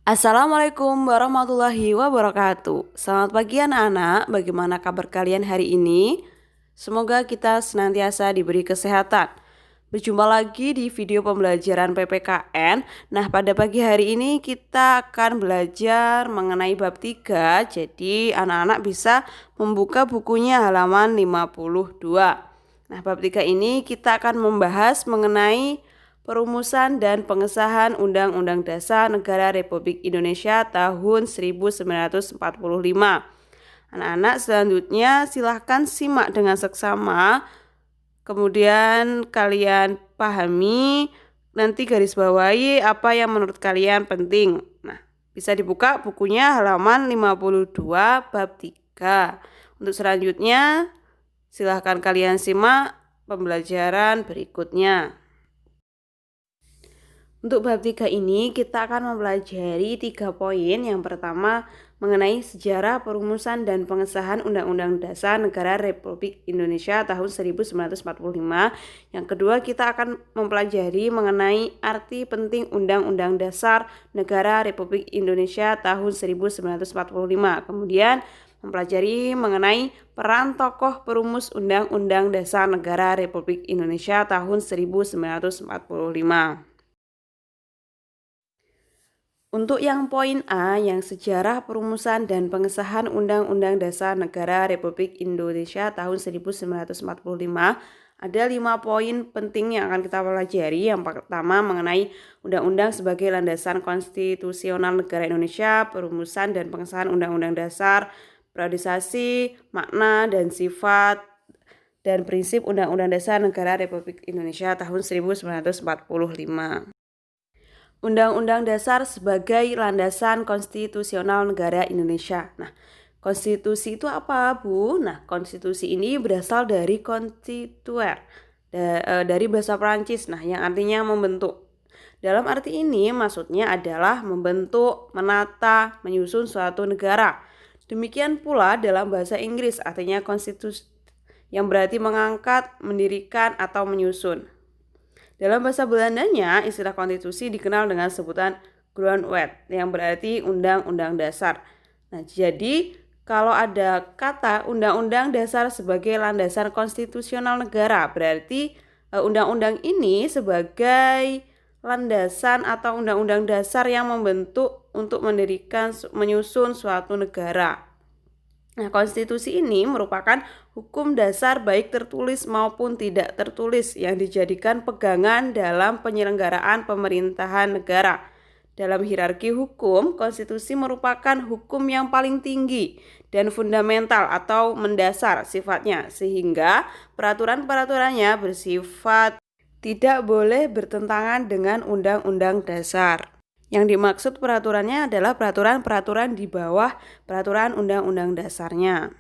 Assalamualaikum warahmatullahi wabarakatuh. Selamat pagi anak-anak, bagaimana kabar kalian hari ini? Semoga kita senantiasa diberi kesehatan. Berjumpa lagi di video pembelajaran PPKN. Nah, pada pagi hari ini kita akan belajar mengenai bab 3. Jadi anak-anak bisa membuka bukunya halaman 52. Nah, bab 3 ini kita akan membahas mengenai perumusan dan pengesahan Undang-Undang Dasar Negara Republik Indonesia tahun 1945. Anak-anak selanjutnya silahkan simak dengan seksama. Kemudian kalian pahami, nanti garis bawahi apa yang menurut kalian penting. Nah, bisa dibuka bukunya halaman 52 bab 3. Untuk selanjutnya silahkan kalian simak pembelajaran berikutnya. Untuk bab 3 ini kita akan mempelajari 3 poin. Yang pertama mengenai sejarah perumusan dan pengesahan Undang-Undang Dasar Negara Republik Indonesia tahun 1945. Yang kedua kita akan mempelajari mengenai arti penting Undang-Undang Dasar Negara Republik Indonesia tahun 1945. Kemudian mempelajari mengenai peran tokoh perumus Undang-Undang Dasar Negara Republik Indonesia tahun 1945. Untuk yang poin A, yang sejarah perumusan dan pengesahan Undang-Undang Dasar Negara Republik Indonesia tahun 1945, ada 5 poin penting yang akan kita pelajari. Yang pertama mengenai Undang-Undang sebagai landasan konstitusional negara Indonesia, perumusan dan pengesahan Undang-Undang Dasar, periodisasi, makna dan sifat, dan prinsip Undang-Undang Dasar Negara Republik Indonesia tahun 1945. Undang-Undang Dasar sebagai landasan konstitusional negara Indonesia. Nah, konstitusi itu apa, Bu? Nah, konstitusi ini berasal dari constituere, dari bahasa Prancis. Nah, yang artinya membentuk. Dalam arti ini maksudnya adalah membentuk, menata, menyusun suatu negara. Demikian pula dalam bahasa Inggris artinya konstitusi, yang berarti mengangkat, mendirikan, atau menyusun. Dalam bahasa Belandanya, istilah konstitusi dikenal dengan sebutan grondwet, yang berarti undang-undang dasar. Nah, jadi kalau ada kata undang-undang dasar sebagai landasan konstitusional negara, berarti undang-undang ini sebagai landasan atau undang-undang dasar yang membentuk untuk mendirikan, menyusun suatu negara. Nah, konstitusi ini merupakan hukum dasar baik tertulis maupun tidak tertulis yang dijadikan pegangan dalam penyelenggaraan pemerintahan negara. Dalam hierarki hukum, konstitusi merupakan hukum yang paling tinggi dan fundamental atau mendasar sifatnya, sehingga peraturan-peraturannya bersifat tidak boleh bertentangan dengan undang-undang dasar. Yang dimaksud peraturannya adalah peraturan-peraturan di bawah peraturan undang-undang dasarnya.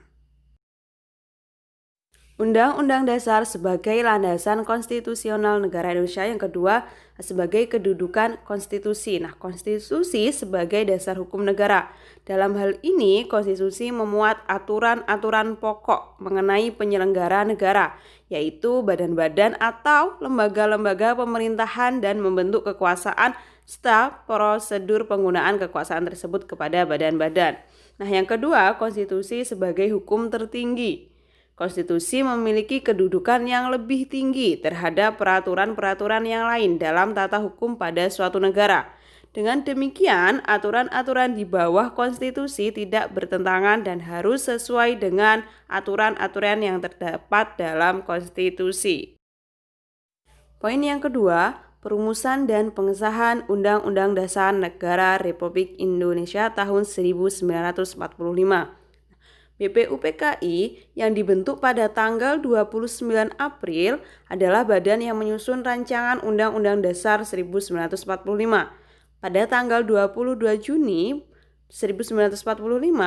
Undang-Undang Dasar sebagai landasan konstitusional negara Indonesia. Yang kedua, sebagai kedudukan konstitusi. Nah, konstitusi sebagai dasar hukum negara. Dalam hal ini, konstitusi memuat aturan-aturan pokok mengenai penyelenggara negara, yaitu badan-badan atau lembaga-lembaga pemerintahan dan membentuk kekuasaan serta prosedur penggunaan kekuasaan tersebut kepada badan-badan. Nah, yang kedua, konstitusi sebagai hukum tertinggi. Konstitusi memiliki kedudukan yang lebih tinggi terhadap peraturan-peraturan yang lain dalam tata hukum pada suatu negara. Dengan demikian, aturan-aturan di bawah konstitusi tidak bertentangan dan harus sesuai dengan aturan-aturan yang terdapat dalam konstitusi. Poin yang kedua, perumusan dan pengesahan Undang-Undang Dasar Negara Republik Indonesia tahun 1945. BPUPKI yang dibentuk pada tanggal 29 April adalah badan yang menyusun rancangan Undang-Undang Dasar 1945. Pada tanggal 22 Juni 1945,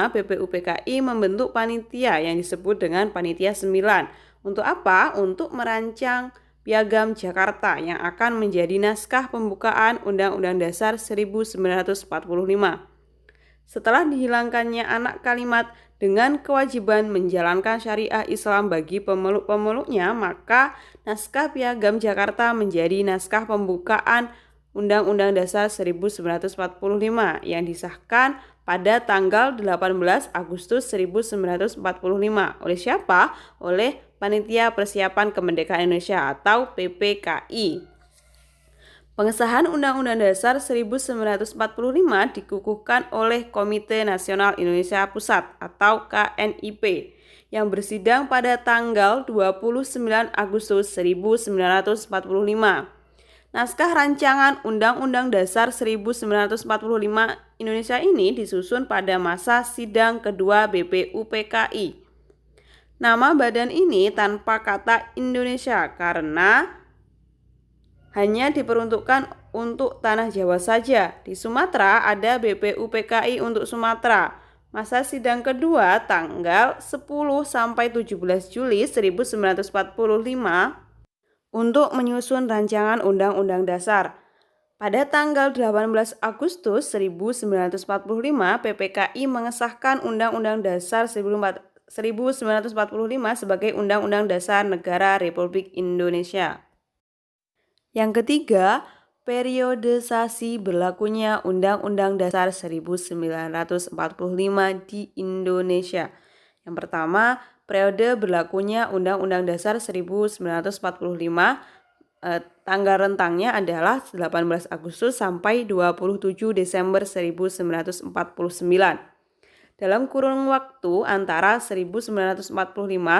BPUPKI membentuk panitia yang disebut dengan Panitia 9. Untuk apa? Untuk merancang Piagam Jakarta yang akan menjadi naskah pembukaan Undang-Undang Dasar 1945. Setelah dihilangkannya anak kalimat dengan kewajiban menjalankan syariah Islam bagi pemeluk-pemeluknya, maka naskah Piagam Jakarta menjadi naskah pembukaan Undang-Undang Dasar 1945 yang disahkan pada tanggal 18 Agustus 1945. Oleh siapa? Oleh Panitia Persiapan Kemerdekaan Indonesia atau PPKI. Pengesahan Undang-Undang Dasar 1945 dikukuhkan oleh Komite Nasional Indonesia Pusat atau KNIP yang bersidang pada tanggal 29 Agustus 1945. Naskah rancangan Undang-Undang Dasar 1945 Indonesia ini disusun pada masa sidang kedua BPUPKI. Nama badan ini tanpa kata Indonesia karena hanya diperuntukkan untuk tanah Jawa saja. Di Sumatera ada BPUPKI untuk Sumatera. Masa sidang kedua tanggal 10 sampai 17 Juli 1945 untuk menyusun rancangan Undang-Undang Dasar. Pada tanggal 18 Agustus 1945, PPKI mengesahkan Undang-Undang Dasar 1945 sebagai Undang-Undang Dasar Negara Republik Indonesia. Yang ketiga, periodisasi berlakunya Undang-Undang Dasar 1945 di Indonesia. Yang pertama, periode berlakunya Undang-Undang Dasar 1945, tanggal rentangnya adalah 18 Agustus sampai 27 Desember 1949. Dalam kurun waktu antara 1945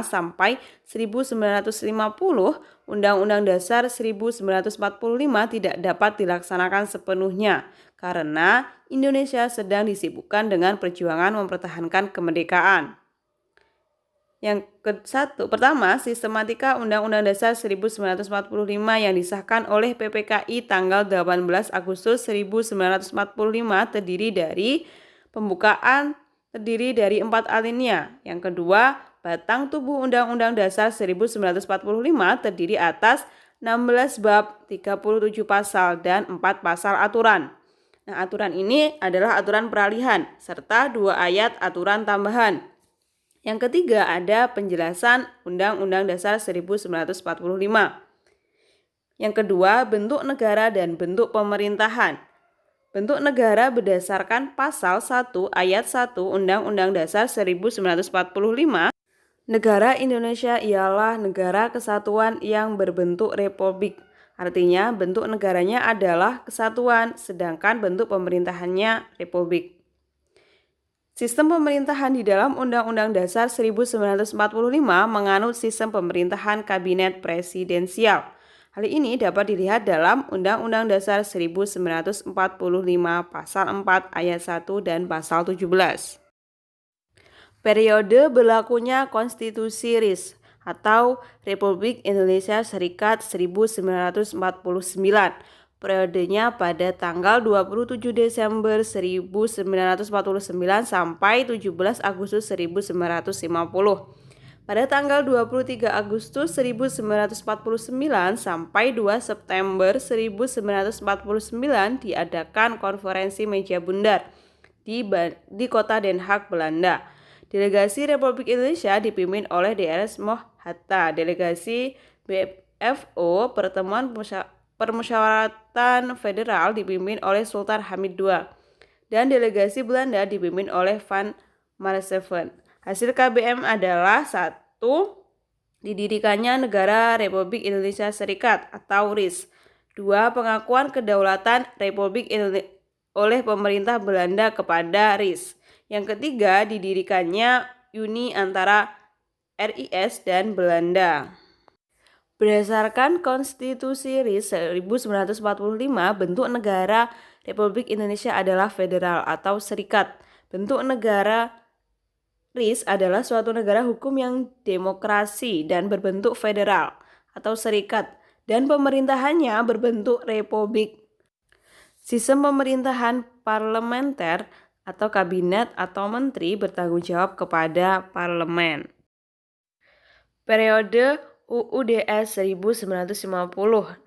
sampai 1950, Undang-Undang Dasar 1945 tidak dapat dilaksanakan sepenuhnya karena Indonesia sedang disibukkan dengan perjuangan mempertahankan kemerdekaan. Yang pertama, sistematika Undang-Undang Dasar 1945 yang disahkan oleh PPKI tanggal 18 Agustus 1945 terdiri dari 4 alinea. Yang kedua, batang tubuh Undang-Undang Dasar 1945 terdiri atas 16 bab, 37 pasal, dan 4 pasal aturan. Nah, aturan ini adalah aturan peralihan serta 2 ayat aturan tambahan. Yang ketiga, ada penjelasan Undang-Undang Dasar 1945. Yang kedua, bentuk negara dan bentuk pemerintahan. Bentuk negara berdasarkan pasal 1 ayat 1 Undang-Undang Dasar 1945. Negara Indonesia ialah negara kesatuan yang berbentuk republik. Artinya, bentuk negaranya adalah kesatuan, sedangkan bentuk pemerintahannya republik. Sistem pemerintahan di dalam Undang-Undang Dasar 1945 menganut sistem pemerintahan kabinet presidensial. Hal ini dapat dilihat dalam Undang-Undang Dasar 1945 pasal 4 ayat 1 dan pasal 17. Periode berlakunya Konstitusi RIS atau Republik Indonesia Serikat 1949. Periodenya pada tanggal 27 Desember 1949 sampai 17 Agustus 1950. Pada tanggal 23 Agustus 1949 sampai 2 September 1949 diadakan konferensi meja bundar di kota Den Haag, Belanda. Delegasi Republik Indonesia dipimpin oleh Drs. Moh Hatta. Delegasi BFO Pertemuan Permusyawaratan Federal dipimpin oleh Sultan Hamid II dan delegasi Belanda dipimpin oleh Van Maarschaveen. Hasil KBM adalah 1. Didirikannya Negara Republik Indonesia Serikat atau RIS. 2. Pengakuan kedaulatan Republik Indonesia oleh pemerintah Belanda kepada RIS. Yang ketiga, didirikannya Uni antara RIS dan Belanda. Berdasarkan Konstitusi RIS 1945, bentuk negara Republik Indonesia adalah federal atau serikat. Bentuk negara RIS adalah suatu negara hukum yang demokrasi dan berbentuk federal atau serikat, dan pemerintahannya berbentuk republik. Sistem pemerintahan parlementer atau kabinet atau menteri bertanggung jawab kepada parlemen. Periode UUDS 1950.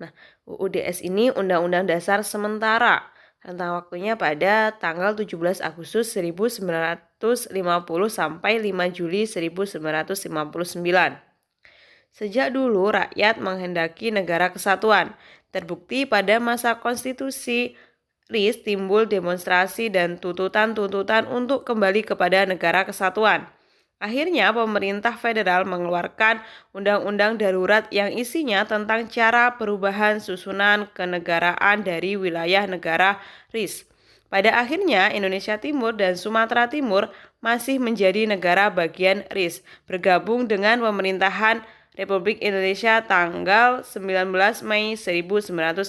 Nah, UUDS ini Undang-Undang Dasar sementara. Rentang waktunya pada tanggal 17 Agustus 1950 sampai 5 Juli 1959. Sejak dulu rakyat menghendaki negara kesatuan. Terbukti pada masa konstitusi RIS timbul demonstrasi dan tuntutan-tuntutan untuk kembali kepada negara kesatuan. Akhirnya pemerintah federal mengeluarkan undang-undang darurat yang isinya tentang cara perubahan susunan kenegaraan dari wilayah negara RIS. Pada akhirnya Indonesia Timur dan Sumatera Timur masih menjadi negara bagian RIS, bergabung dengan pemerintahan Republik Indonesia tanggal 19 Mei 1950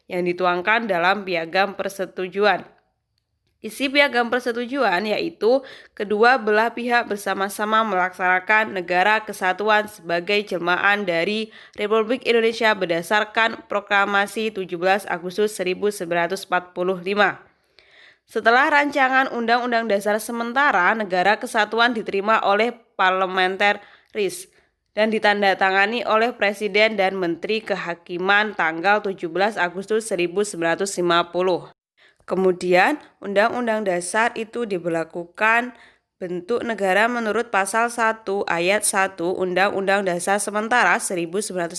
yang dituangkan dalam Piagam Persetujuan. Isi Piagam Persetujuan yaitu kedua belah pihak bersama-sama melaksanakan negara kesatuan sebagai jelmaan dari Republik Indonesia berdasarkan Proklamasi 17 Agustus 1945. Setelah rancangan Undang-Undang Dasar sementara, negara kesatuan diterima oleh parlementer RIS dan ditandatangani oleh Presiden dan Menteri Kehakiman tanggal 17 Agustus 1950. Kemudian, Undang-Undang Dasar itu diberlakukan bentuk negara menurut Pasal 1 Ayat 1 Undang-Undang Dasar Sementara 1950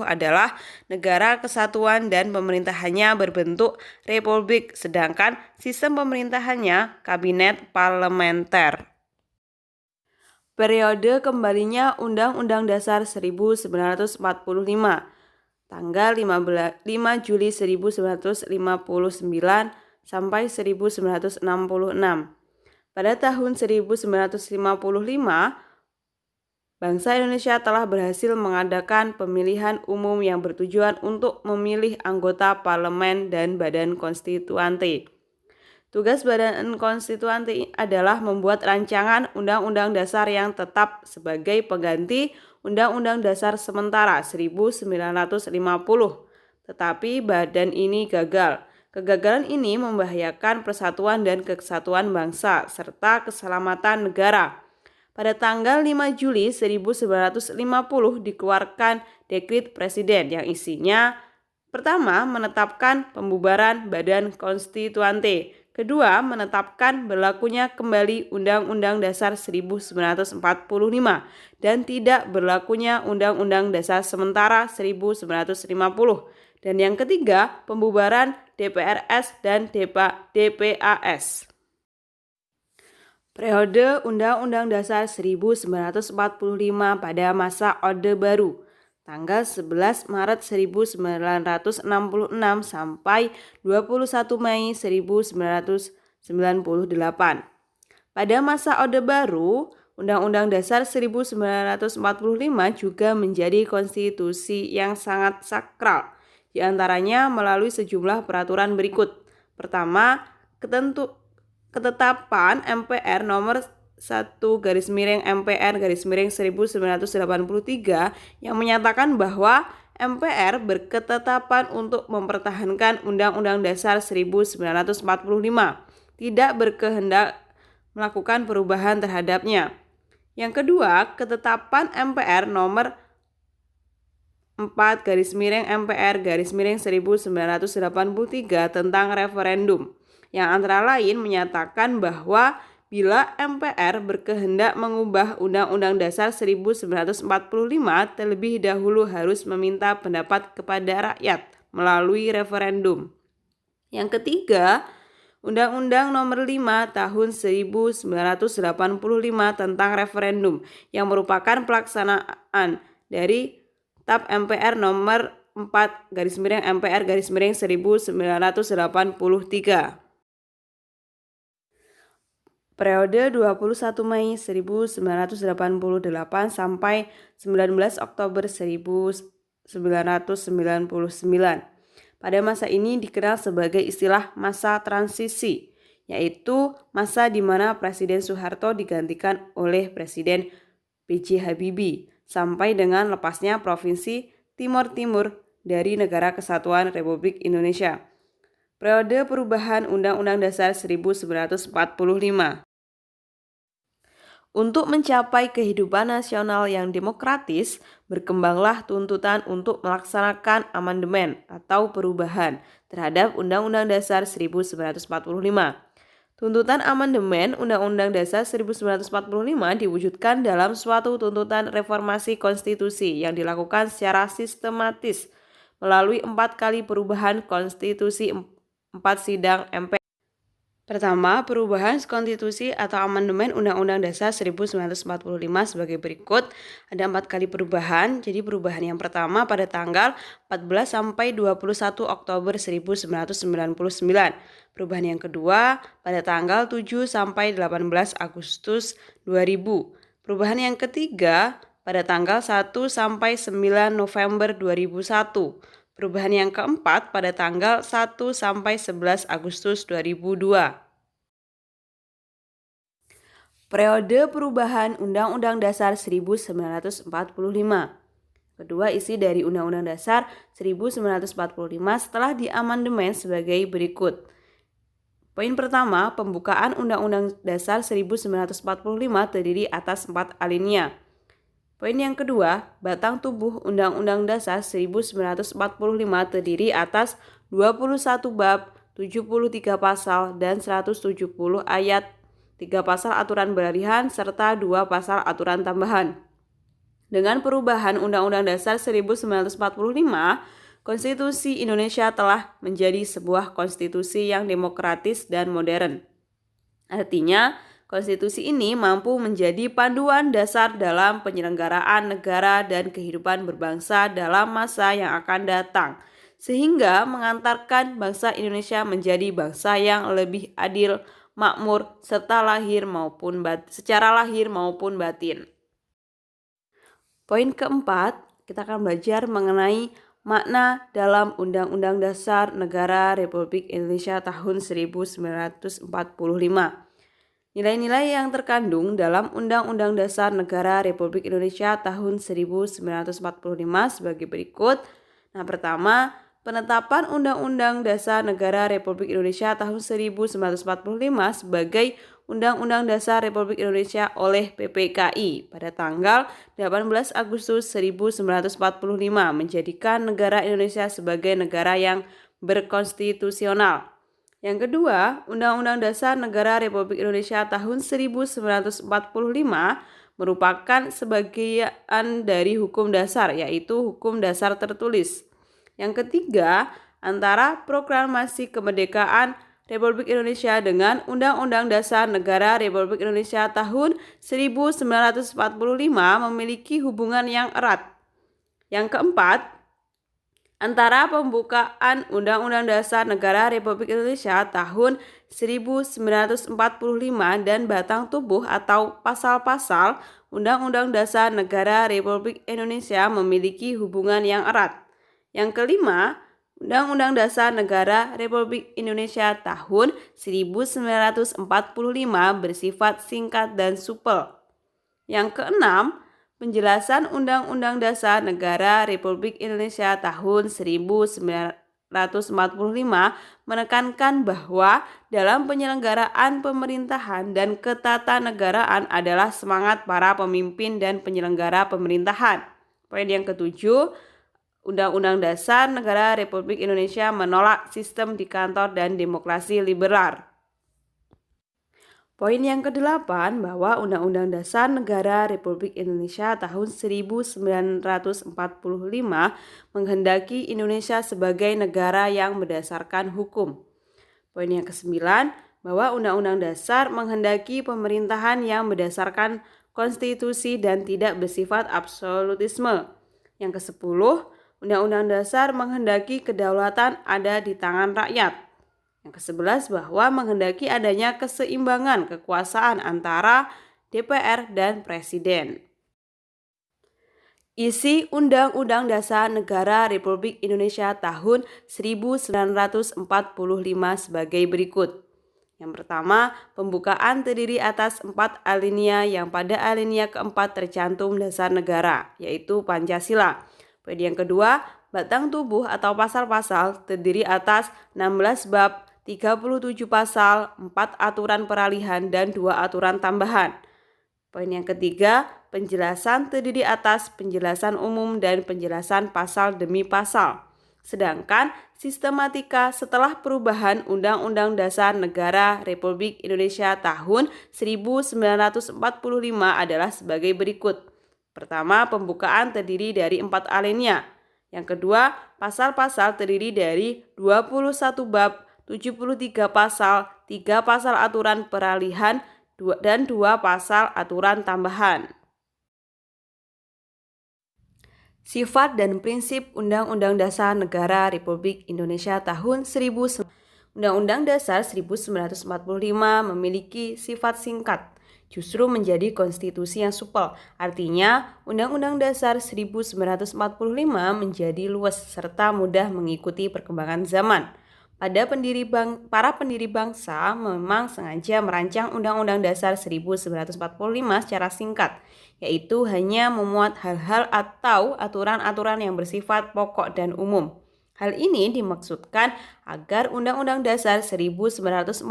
adalah negara kesatuan dan pemerintahannya berbentuk republik, sedangkan sistem pemerintahannya kabinet parlementer. Periode kembalinya Undang-Undang Dasar 1945 tanggal 5 Juli 1959 sampai 1966. Pada tahun 1955, bangsa Indonesia telah berhasil mengadakan pemilihan umum yang bertujuan untuk memilih anggota parlemen dan badan konstituante. Tugas badan konstituante adalah membuat rancangan undang-undang dasar yang tetap sebagai pengganti Undang-Undang Dasar Sementara 1950. Tetapi badan ini gagal. Kegagalan ini membahayakan persatuan dan kesatuan bangsa serta keselamatan negara. Pada tanggal 5 Juli 1950 dikeluarkan dekret presiden yang isinya pertama, menetapkan pembubaran badan konstituante. Kedua, menetapkan berlakunya kembali Undang-Undang Dasar 1945 dan tidak berlakunya Undang-Undang Dasar Sementara 1950. Dan yang ketiga, pembubaran DPRS dan DPAS. Periode Undang-Undang Dasar 1945 pada masa Orde Baru, tanggal 11 Maret 1966 sampai 21 Mei 1998. Pada masa Orde Baru, Undang-Undang Dasar 1945 juga menjadi konstitusi yang sangat sakral. Di antaranya melalui sejumlah peraturan berikut. Pertama, ketetapan MPR nomor 1/MPR/1983 yang menyatakan bahwa MPR berketetapan untuk mempertahankan Undang-Undang Dasar 1945, tidak berkehendak melakukan perubahan terhadapnya. Yang kedua, ketetapan MPR nomor 4/MPR/1983 tentang referendum yang antara lain menyatakan bahwa bila MPR berkehendak mengubah Undang-Undang Dasar 1945 terlebih dahulu harus meminta pendapat kepada rakyat melalui referendum. Yang ketiga, Undang-Undang Nomor 5 Tahun 1985 tentang referendum yang merupakan pelaksanaan dari TAP MPR nomor 4/MPR/1983. Periode 21 Mei 1988 sampai 19 Oktober 1999. Pada masa ini dikenal sebagai istilah masa transisi, yaitu masa di mana Presiden Soeharto digantikan oleh Presiden B.J. Habibie sampai dengan lepasnya Provinsi Timor Timur dari Negara Kesatuan Republik Indonesia. Periode perubahan Undang-Undang Dasar 1945. Untuk mencapai kehidupan nasional yang demokratis, berkembanglah tuntutan untuk melaksanakan amandemen atau perubahan terhadap Undang-Undang Dasar 1945. Tuntutan amandemen Undang-Undang Dasar 1945 diwujudkan dalam suatu tuntutan reformasi konstitusi yang dilakukan secara sistematis melalui 4 kali perubahan konstitusi 4 sidang MPR. Pertama, perubahan konstitusi atau amandemen Undang-Undang Dasar 1945 sebagai berikut. Ada 4 kali perubahan. Jadi perubahan yang pertama pada tanggal 14 sampai 21 Oktober 1999. Perubahan yang kedua pada tanggal 7 sampai 18 Agustus 2000. Perubahan yang ketiga pada tanggal 1 sampai 9 November 2001. Perubahan yang keempat pada tanggal 1 sampai 11 Agustus 2002. Periode perubahan Undang-Undang Dasar 1945. Kedua, isi dari Undang-Undang Dasar 1945 setelah diamandemen sebagai berikut. Poin pertama, pembukaan Undang-Undang Dasar 1945 terdiri atas 4 alinea. Poin yang kedua, batang tubuh Undang-Undang Dasar 1945 terdiri atas 21 bab, 73 pasal, dan 170 ayat, 3 pasal aturan beralihan, serta 2 pasal aturan tambahan. Dengan perubahan Undang-Undang Dasar 1945, Konstitusi Indonesia telah menjadi sebuah konstitusi yang demokratis dan modern. Artinya, konstitusi ini mampu menjadi panduan dasar dalam penyelenggaraan negara dan kehidupan berbangsa dalam masa yang akan datang, sehingga mengantarkan bangsa Indonesia menjadi bangsa yang lebih adil, makmur, secara lahir maupun batin. Poin keempat, kita akan belajar mengenai makna dalam Undang-Undang Dasar Negara Republik Indonesia tahun 1945. Nilai-nilai yang terkandung dalam Undang-Undang Dasar Negara Republik Indonesia tahun 1945 sebagai berikut. Nah, pertama, penetapan Undang-Undang Dasar Negara Republik Indonesia tahun 1945 sebagai Undang-Undang Dasar Republik Indonesia oleh PPKI pada tanggal 18 Agustus 1945 menjadikan negara Indonesia sebagai negara yang berkonstitusional. Yang kedua, Undang-Undang Dasar Negara Republik Indonesia tahun 1945 merupakan sebagian dari hukum dasar, yaitu hukum dasar tertulis. Yang ketiga, antara Proklamasi Kemerdekaan Republik Indonesia dengan Undang-Undang Dasar Negara Republik Indonesia tahun 1945 memiliki hubungan yang erat. Yang keempat, antara pembukaan Undang-Undang Dasar Negara Republik Indonesia tahun 1945 dan batang tubuh atau pasal-pasal Undang-Undang Dasar Negara Republik Indonesia memiliki hubungan yang erat. Yang kelima, Undang-Undang Dasar Negara Republik Indonesia tahun 1945 bersifat singkat dan supel. Yang keenam, penjelasan Undang-Undang Dasar Negara Republik Indonesia tahun 1945 menekankan bahwa dalam penyelenggaraan pemerintahan dan ketatanegaraan adalah semangat para pemimpin dan penyelenggara pemerintahan. Poin yang ketujuh, Undang-Undang Dasar Negara Republik Indonesia menolak sistem diktator dan demokrasi liberal. Poin yang kedelapan, bahwa Undang-Undang Dasar Negara Republik Indonesia tahun 1945 menghendaki Indonesia sebagai negara yang berdasarkan hukum. Poin yang kesembilan, bahwa Undang-Undang Dasar menghendaki pemerintahan yang berdasarkan konstitusi dan tidak bersifat absolutisme. Yang kesepuluh, Undang-Undang Dasar menghendaki kedaulatan ada di tangan rakyat. Yang ke-11, bahwa menghendaki adanya keseimbangan kekuasaan antara DPR dan Presiden. Isi Undang-Undang Dasar Negara Republik Indonesia tahun 1945 sebagai berikut. Yang pertama, pembukaan terdiri atas 4 alinea yang pada alinea keempat tercantum dasar negara, yaitu Pancasila. Poin yang kedua, batang tubuh atau pasal-pasal terdiri atas 16 bab, 37 pasal, 4 aturan peralihan, dan 2 aturan tambahan. Poin yang ketiga, penjelasan terdiri atas penjelasan umum dan penjelasan pasal demi pasal. Sedangkan sistematika setelah perubahan Undang-Undang Dasar Negara Republik Indonesia tahun 1945 adalah sebagai berikut. Pertama, pembukaan terdiri dari 4 alinea. Yang kedua, pasal-pasal terdiri dari 21 bab, 73 pasal, 3 pasal aturan peralihan, dan 2 pasal aturan tambahan. Sifat dan prinsip Undang-Undang Dasar Negara Republik Indonesia tahun 1945. Undang-Undang Dasar 1945 memiliki sifat singkat, justru menjadi konstitusi yang supel. Artinya, Undang-Undang Dasar 1945 menjadi luas serta mudah mengikuti perkembangan zaman. Para pendiri bangsa memang sengaja merancang Undang-Undang Dasar 1945 secara singkat, yaitu hanya memuat hal-hal atau aturan-aturan yang bersifat pokok dan umum. Hal ini dimaksudkan agar Undang-Undang Dasar 1945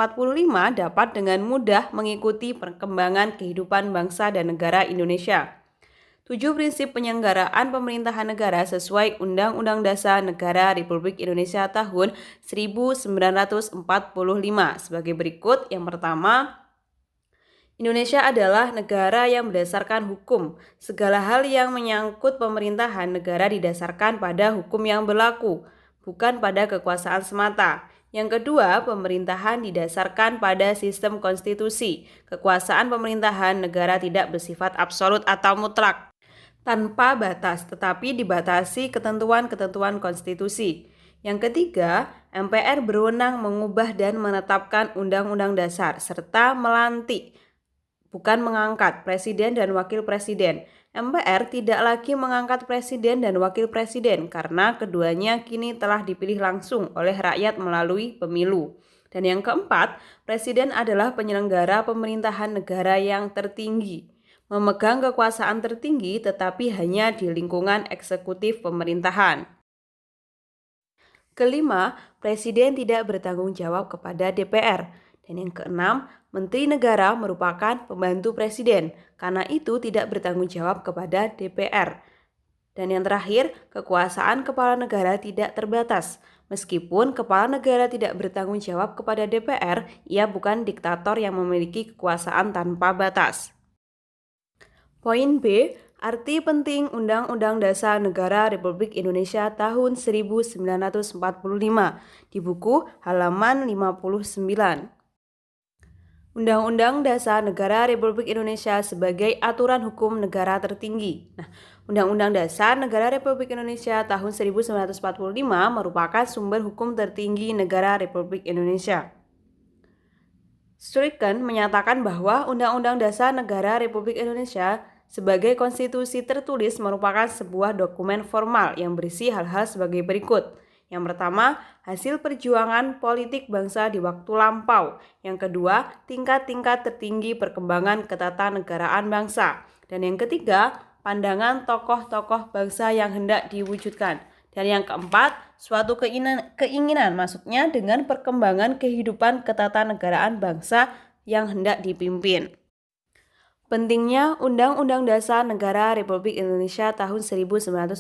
dapat dengan mudah mengikuti perkembangan kehidupan bangsa dan negara Indonesia. 7 prinsip penyelenggaraan pemerintahan negara sesuai Undang-Undang Dasar Negara Republik Indonesia tahun 1945 sebagai berikut. Yang pertama, Indonesia adalah negara yang berdasarkan hukum. Segala hal yang menyangkut pemerintahan negara didasarkan pada hukum yang berlaku, bukan pada kekuasaan semata. Yang kedua, pemerintahan didasarkan pada sistem konstitusi. Kekuasaan pemerintahan negara tidak bersifat absolut atau mutlak, tanpa batas, tetapi dibatasi ketentuan-ketentuan konstitusi. Yang ketiga, MPR berwenang mengubah dan menetapkan undang-undang dasar, serta melantik, bukan mengangkat, presiden dan wakil presiden. MPR tidak lagi mengangkat presiden dan wakil presiden karena keduanya kini telah dipilih langsung oleh rakyat melalui pemilu. Dan yang keempat, presiden adalah penyelenggara pemerintahan negara yang tertinggi, memegang kekuasaan tertinggi tetapi hanya di lingkungan eksekutif pemerintahan. Kelima, presiden tidak bertanggung jawab kepada DPR. Dan yang keenam, menteri negara merupakan pembantu presiden, karena itu tidak bertanggung jawab kepada DPR. Dan yang terakhir, kekuasaan kepala negara tidak terbatas. Meskipun kepala negara tidak bertanggung jawab kepada DPR, ia bukan diktator yang memiliki kekuasaan tanpa batas. Poin B, arti penting Undang-Undang Dasar Negara Republik Indonesia tahun 1945 di buku halaman 59. Undang-Undang Dasar Negara Republik Indonesia sebagai aturan hukum negara tertinggi. Undang-Undang Dasar Negara Republik Indonesia tahun 1945 merupakan sumber hukum tertinggi negara Republik Indonesia. Strickland menyatakan bahwa Undang-Undang Dasar Negara Republik Indonesia sebagai konstitusi tertulis merupakan sebuah dokumen formal yang berisi hal-hal sebagai berikut. Yang pertama, hasil perjuangan politik bangsa di waktu lampau. Yang kedua, tingkat-tingkat tertinggi perkembangan ketatanegaraan bangsa. Dan yang ketiga, pandangan tokoh-tokoh bangsa yang hendak diwujudkan. Dan yang keempat, suatu keinginan masuknya dengan perkembangan kehidupan ketatanegaraan bangsa yang hendak dipimpin. Pentingnya Undang-Undang Dasar Negara Republik Indonesia tahun 1945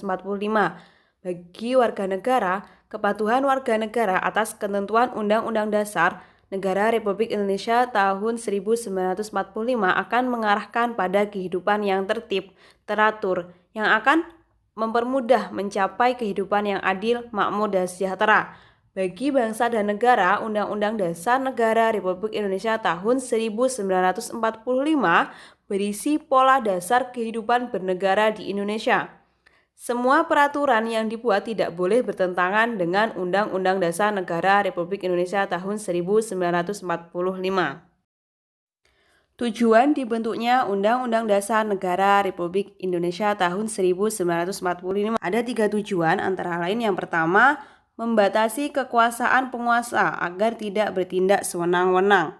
bagi warga negara. Kepatuhan warga negara atas ketentuan Undang-Undang Dasar Negara Republik Indonesia tahun 1945 akan mengarahkan pada kehidupan yang tertib, teratur, yang akan mempermudah mencapai kehidupan yang adil, makmur, dan sejahtera. Bagi bangsa dan negara, Undang-Undang Dasar Negara Republik Indonesia tahun 1945 berisi pola dasar kehidupan bernegara di Indonesia. Semua peraturan yang dibuat tidak boleh bertentangan dengan Undang-Undang Dasar Negara Republik Indonesia tahun 1945. Tujuan dibentuknya Undang-Undang Dasar Negara Republik Indonesia tahun 1945. Ada 3 tujuan, antara lain yang pertama, membatasi kekuasaan penguasa agar tidak bertindak sewenang-wenang.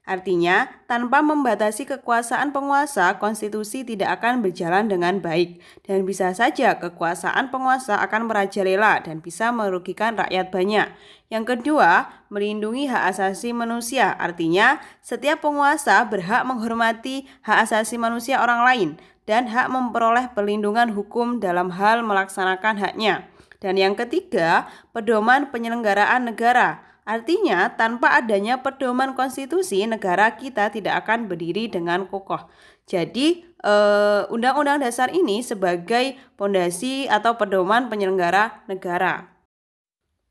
Artinya, tanpa membatasi kekuasaan penguasa, konstitusi tidak akan berjalan dengan baik, dan bisa saja kekuasaan penguasa akan merajalela dan bisa merugikan rakyat banyak. Yang kedua, melindungi hak asasi manusia. Artinya, setiap penguasa berhak menghormati hak asasi manusia orang lain dan hak memperoleh perlindungan hukum dalam hal melaksanakan haknya. Dan yang ketiga, pedoman penyelenggaraan negara. Artinya, tanpa adanya pedoman konstitusi, negara kita tidak akan berdiri dengan kokoh. Jadi, Undang-Undang Dasar ini sebagai pondasi atau pedoman penyelenggara negara.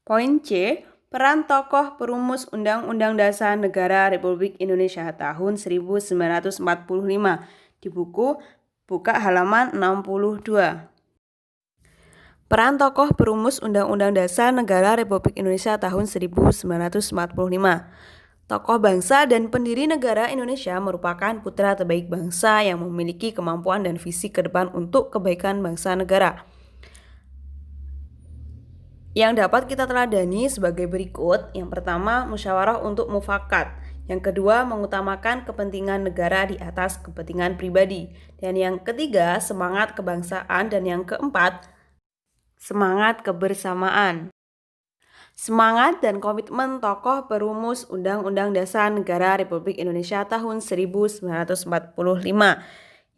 Poin C. Peran tokoh perumus Undang-Undang Dasar Negara Republik Indonesia tahun 1945 di buku buka halaman 62. Peran tokoh perumus Undang-Undang Dasar Negara Republik Indonesia tahun 1945. Tokoh bangsa dan pendiri negara Indonesia merupakan putra terbaik bangsa yang memiliki kemampuan dan visi ke depan untuk kebaikan bangsa negara. Yang dapat kita teladani sebagai berikut. Yang pertama, musyawarah untuk mufakat. Yang kedua, mengutamakan kepentingan negara di atas kepentingan pribadi. Dan yang ketiga, semangat kebangsaan. Dan yang keempat, semangat kebersamaan. Semangat dan komitmen tokoh perumus Undang-Undang Dasar Negara Republik Indonesia tahun 1945.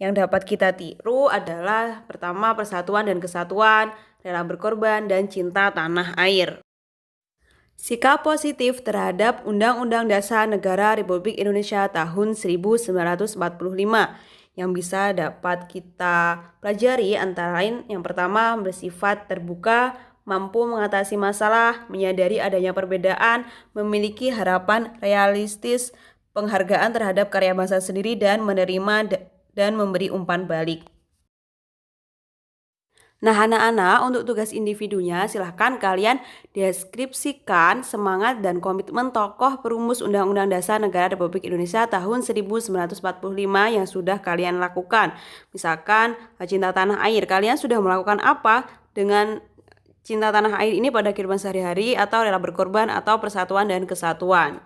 Yang dapat kita tiru adalah pertama, persatuan dan kesatuan, rela berkorban, dan cinta tanah air. Sikap positif terhadap Undang-Undang Dasar Negara Republik Indonesia tahun 1945 yang bisa dapat kita pelajari antara lain yang pertama, bersifat terbuka, mampu mengatasi masalah, menyadari adanya perbedaan, memiliki harapan realistis, penghargaan terhadap karya bangsa sendiri, dan menerima dan memberi umpan balik. Nah, anak-anak, untuk tugas individunya silahkan kalian deskripsikan semangat dan komitmen tokoh perumus Undang-Undang Dasar Negara Republik Indonesia tahun 1945 yang sudah kalian lakukan. Misalkan cinta tanah air, kalian sudah melakukan apa dengan cinta tanah air ini pada kehidupan sehari-hari, atau rela berkorban, atau persatuan dan kesatuan.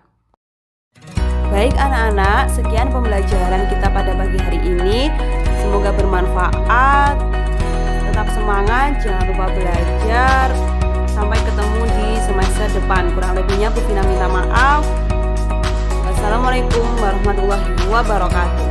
Baik anak-anak, sekian pembelajaran kita pada pagi hari ini. Semoga bermanfaat. Tetap semangat, jangan lupa belajar. Sampai ketemu di semester depan. Kurang lebihnya Bu Vina minta maaf. Wassalamualaikum warahmatullahi wabarakatuh.